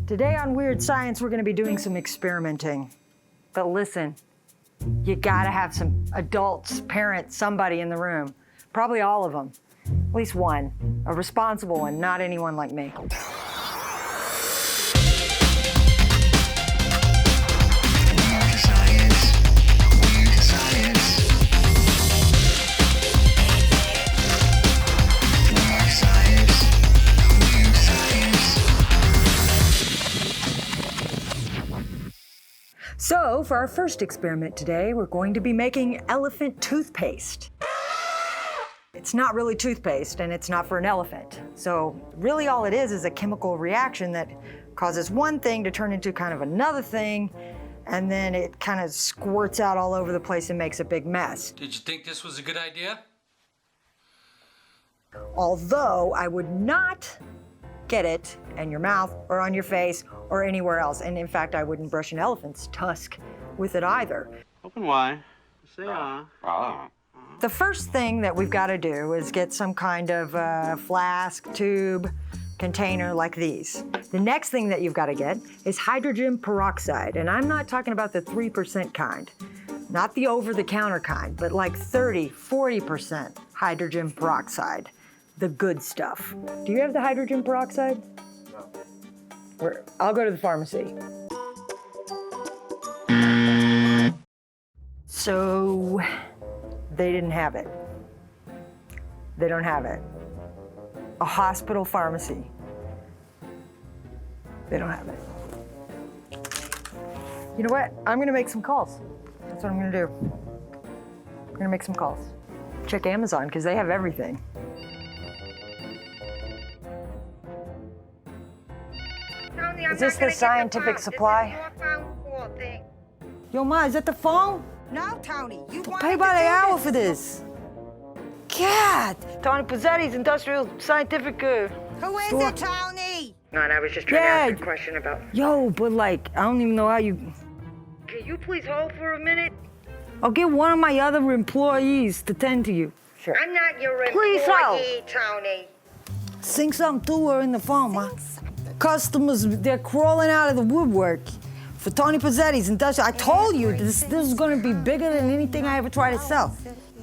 Today on Weird Science, we're gonna be doing some experimenting. But listen, you gotta have some adults, parents, somebody in the room. Probably all of them, at least one, a responsible one, not anyone like me. So, for our first experiment today, we're going to be making elephant toothpaste. It's not really toothpaste, and it's not for an elephant. So, really all it is a chemical reaction that causes one thing to turn into kind of another thing, and then it kind of squirts out all over the place and makes a big mess. Did you think this was a good idea? Although, I would not get it in your mouth or on your face or anywhere else. And in fact, I wouldn't brush an elephant's tusk with it either. Open wide. Say The first thing that we've got to do is get some kind of flask, tube, container like these. The next thing that you've got to get is hydrogen peroxide. And I'm not talking about the 3% kind, not the over-the-counter kind, but like 30, 40% hydrogen peroxide. The good stuff. Do you have the hydrogen peroxide? No. I'll go to the pharmacy. So, they didn't have it. They don't have it. A hospital pharmacy. They don't have it. You know what? I'm gonna make some calls. That's what I'm gonna do. I'm gonna make some calls. Check Amazon, because they have everything. Is this the scientific supply? Yo, Ma, is that the phone? No, Tony. You Pay by the hour for this. God! Tony Pizzetti's Industrial Scientific Who is store. it, Tony? No, and I was just trying to ask a question about... Yo, but like, I don't even know how you... Can you please hold for a minute? I'll get one of my other employees to tend to you. Sure. I'm not your Please employee, Tony. Sing something to her in the phone, Ma. Customers, they're crawling out of the woodwork for Tony Pizzetti's Industrial. I told you this is going to be bigger than anything I ever try to sell.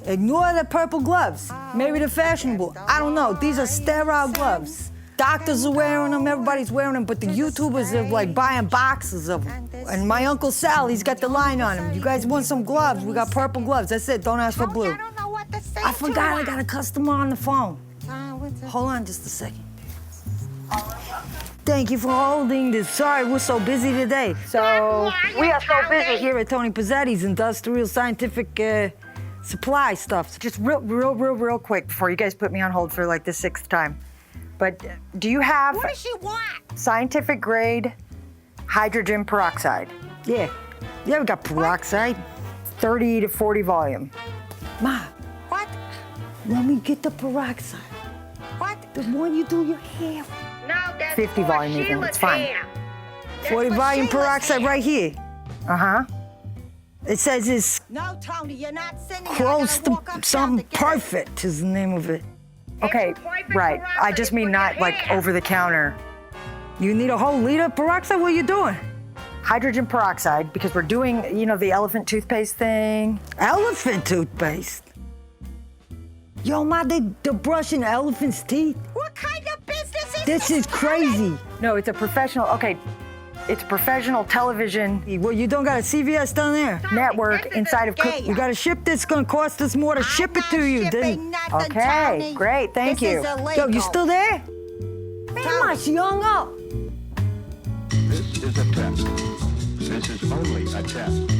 Ignore the purple gloves. Maybe they're fashionable. I don't know. These are sterile gloves. Doctors are wearing them. Everybody's wearing them. But the YouTubers are like buying boxes of them. And my Uncle Sal, he's got the line on him. You guys want some gloves? We got purple gloves. That's it. Don't ask for blue. I don't know what to say. I forgot I got a customer on the phone. Hold on just a second. Thank you for holding this. Sorry, we're so busy today. So, we are so busy here at Tony Pizzetti's Industrial Scientific Supply stuff. Just real quick before you guys put me on hold for like the 6th time. But do you have What does she want? scientific grade hydrogen peroxide? Yeah. Yeah, we got peroxide. 30 to 40 volume. Ma, What? let me get the peroxide. What? The one you do your hair with. No, that's 50 for volume even, Sheila's it's fine. hair. That's 40 for volume Sheila's peroxide hair. right here. Uh-huh. It says it's No, Tony, you're not sending it. I gotta close to walk uptown something to get it. perfect is the name of it. Okay, perfect right. I just mean not peroxide like for your over the counter. You need a whole liter of peroxide? What are you doing? Hydrogen peroxide, because we're doing, you know, the elephant toothpaste thing. Elephant toothpaste? Yo, Ma, they're brushing elephant's teeth? What kind of business is This is Tony? crazy. No, it's a professional, okay, it's professional television. Well, you don't got a CVS down there? Tony, Network this is inside a of Cook. scam. We got to ship this. It's going to cost us more to ship it not to you. shipping nothing, Okay, Tony. great, thank This you. is Yo, illegal. you still there? Man, she hung up. This is a test. This is only a test.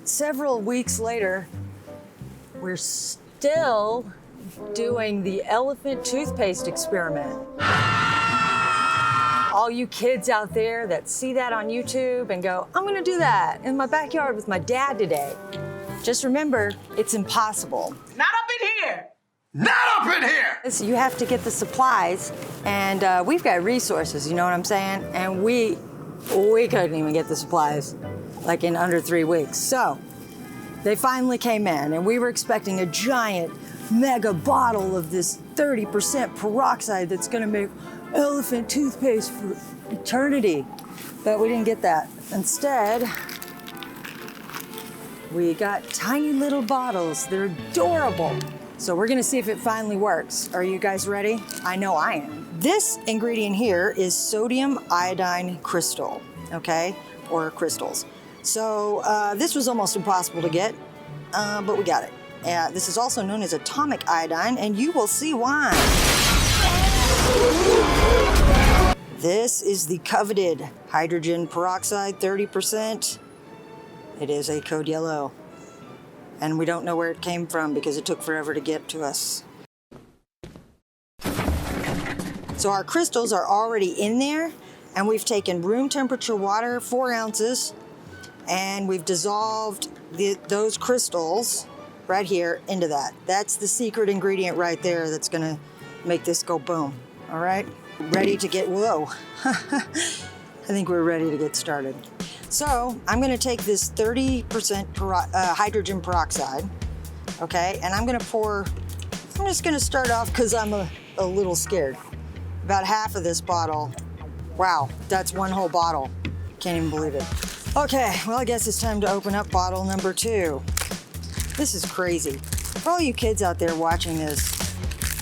Several weeks later, we're still doing the elephant toothpaste experiment all you kids out there that see that on YouTube and go, I'm gonna do that in my backyard with my dad today. Just remember, it's impossible. Not up in here! Not up in here! So you have to get the supplies, and we've got resources, you know what I'm saying? And we couldn't even get the supplies, like in under 3 weeks. So they finally came in, and we were expecting a giant, mega bottle of this 30% peroxide that's gonna make elephant toothpaste for eternity. But we didn't get that. Instead, we got tiny little bottles. They're adorable. So we're gonna see if it finally works. Are you guys ready? I know I am. This ingredient here is sodium iodine crystal, okay? Or crystals. So this was almost impossible to get, but we got it. This is also known as atomic iodine, and you will see why. This is the coveted hydrogen peroxide, 30%. It is a code yellow. And we don't know where it came from because it took forever to get to us. So our crystals are already in there, and we've taken room temperature water, 4 ounces, and we've dissolved those crystals right here into that. That's the secret ingredient right there that's gonna make this go boom, all right? Ready to get, whoa. I think we're ready to get started. So I'm gonna take this 30% hydrogen peroxide, okay? And I'm just gonna start off because I'm a little scared. About half of this bottle. Wow, that's one whole bottle. Can't even believe it. Okay, well, I guess it's time to open up bottle number 2. This is crazy. For all you kids out there watching this,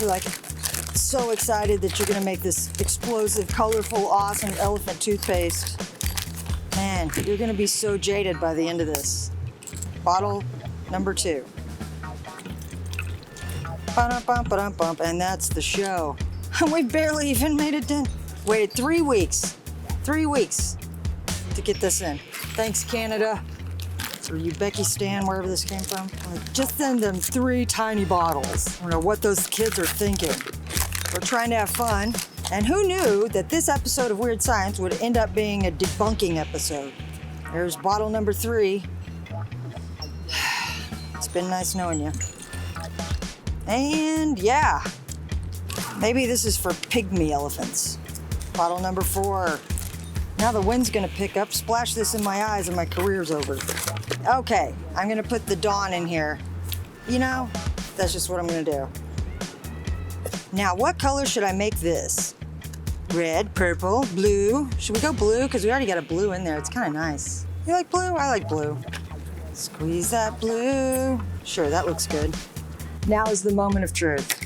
you're like so excited that you're gonna make this explosive, colorful, awesome elephant toothpaste. Man, you're gonna be so jaded by the end of this. Bottle number 2. Ba-dum-bum, and that's the show. We barely even made it in. Waited 3 weeks. 3 weeks to get this in. Thanks, Canada. Or Uzbekistan, wherever this came from. Like, just send them 3 tiny bottles. I don't know what those kids are thinking. We're trying to have fun. And who knew that this episode of Weird Science would end up being a debunking episode? There's bottle number 3. It's been nice knowing you. And yeah, maybe this is for pygmy elephants. Bottle number 4. Now the wind's gonna pick up, splash this in my eyes, and my career's over. Okay, I'm gonna put the Dawn in here. You know, that's just what I'm gonna do. Now, what color should I make this? Red, purple, blue. Should we go blue? Because we already got a blue in there. It's kind of nice. You like blue? I like blue. Squeeze that blue. Sure, that looks good. Now is the moment of truth.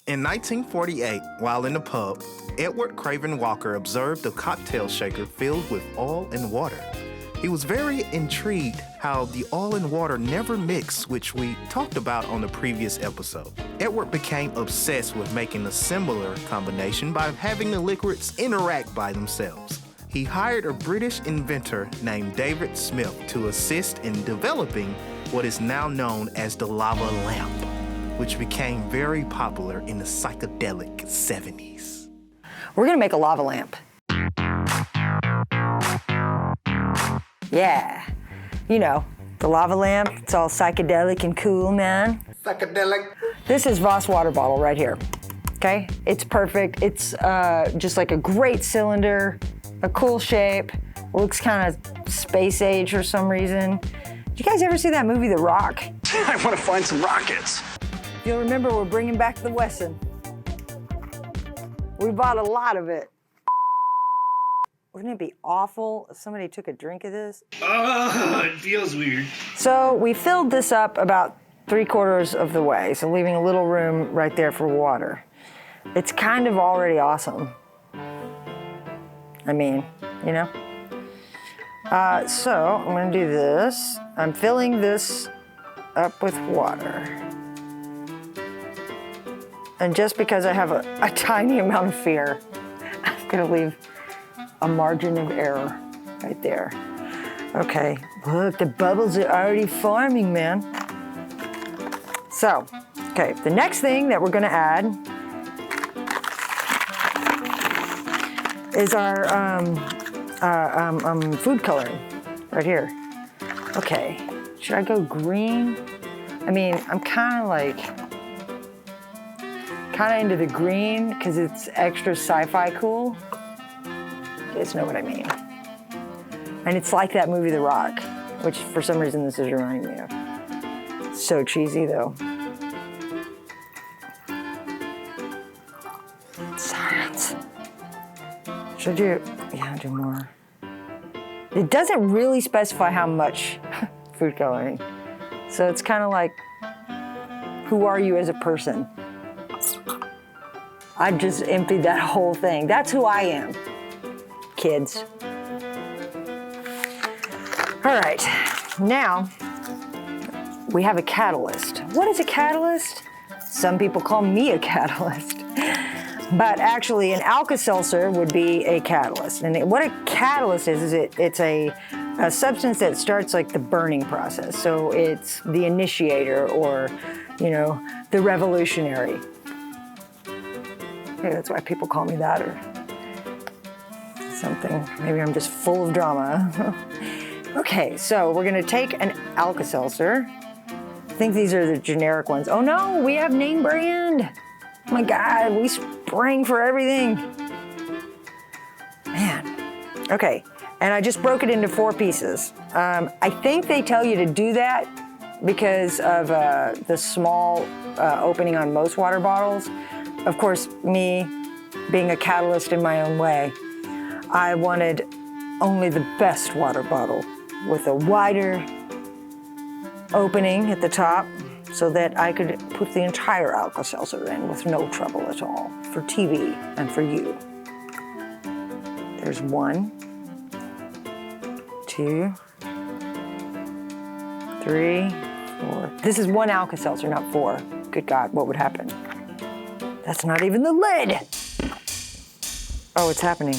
In 1948, while in the pub, Edward Craven Walker observed a cocktail shaker filled with oil and water. He was very intrigued how the oil and water never mix, which we talked about on the previous episode. Edward became obsessed with making a similar combination by having the liquids interact by themselves. He hired a British inventor named David Smith to assist in developing what is now known as the lava lamp, which became very popular in the psychedelic 70s. We're gonna make a lava lamp. Yeah, you know, the lava lamp, it's all psychedelic and cool, man. Psychedelic. This is Voss water bottle right here, okay? It's perfect. It's just like a great cylinder, a cool shape, looks kind of space age for some reason. Did you guys ever see that movie, The Rock? I want to find some rockets. You'll remember we're bringing back the Wesson. We bought a lot of it. Wouldn't it be awful if somebody took a drink of this? Oh, it feels weird. So we filled this up about 3/4 of the way, so leaving a little room right there for water. It's kind of already awesome. I mean, you know? So I'm gonna do this. I'm filling this up with water. And just because I have a tiny amount of fear, I'm gonna leave a margin of error right there. Okay, look, the bubbles are already forming, man. So, okay, the next thing that we're gonna add is our food coloring right here. Okay, should I go green? I mean, I'm kind of into the green because it's extra sci-fi cool. You guys know what I mean. And it's like that movie, The Rock, which for some reason this is reminding me of. So cheesy though. Science. Should I do, yeah, do more. It doesn't really specify how much food coloring. So it's kind of like, who are you as a person? I just emptied that whole thing. That's who I am, kids. All right, now we have a catalyst. What is a catalyst? Some people call me a catalyst. But actually, an Alka-Seltzer would be a catalyst. And what a catalyst is it's a substance that starts like the burning process. So it's the initiator or, you know, the revolutionary. Maybe that's why people call me that or something. Maybe I'm just full of drama. Okay, so we're gonna take an Alka-Seltzer. I think these are the generic ones. Oh no, we have name brand. Oh my God, we sprang for everything. Man, okay. And I just broke it into 4 pieces. I think they tell you to do that because of the small opening on most water bottles. Of course, me being a catalyst in my own way, I wanted only the best water bottle with a wider opening at the top so that I could put the entire Alka-Seltzer in with no trouble at all for TV and for you. There's 1, 2, 3, 4. This is 1 Alka-Seltzer, not 4. Good God, what would happen? That's not even the lid. Oh, it's happening.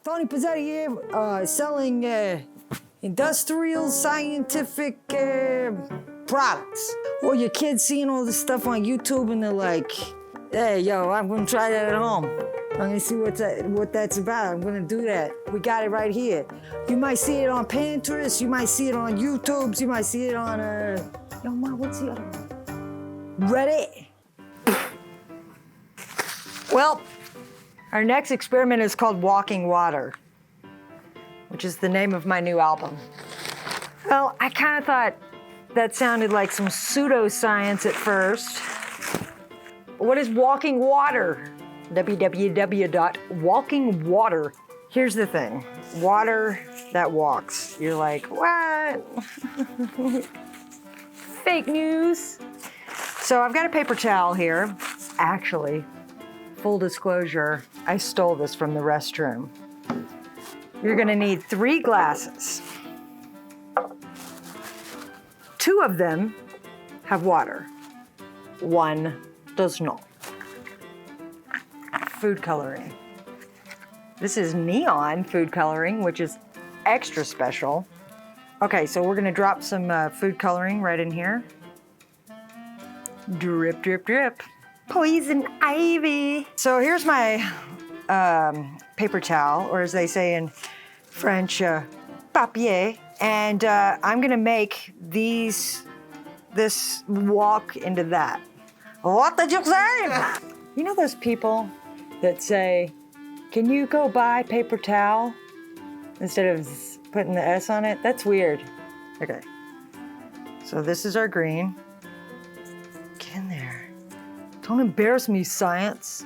Tony Pizzetti here, selling industrial scientific products. Or your kids seeing all this stuff on YouTube and they're like, hey, yo, I'm gonna try that at home. I'm gonna see what that's about. I'm gonna do that. We got it right here. You might see it on Pinterest, you might see it on YouTube, you might see it on, yo, Ma, what's the other one? Reddit. Well, our next experiment is called Walking Water, which is the name of my new album. Well, I kind of thought that sounded like some pseudoscience at first. What is walking water? www.walkingwater. Here's the thing, water that walks. You're like, what? Fake news. So I've got a paper towel here. Actually, full disclosure, I stole this from the restroom. You're gonna need 3 glasses. 2 of them have water. 1 does not. Food coloring. This is neon food coloring, which is extra special. Okay, so we're gonna drop some food coloring right in here. Drip, drip, drip. Poison ivy. So here's my paper towel, or as they say in French, papier. And I'm gonna make this walk into that. What did you say? You know those people that say, can you go buy paper towel instead of putting the S on it? That's weird. Okay. So this is our green. Get in there. Don't embarrass me, science.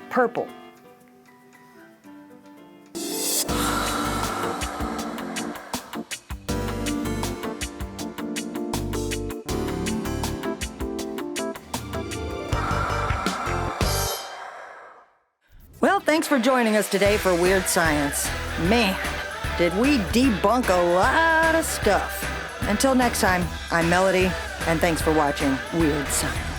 Purple. Well, thanks for joining us today for Weird Science. Man, did we debunk a lot of stuff. Until next time, I'm Melody, and thanks for watching Weird Science.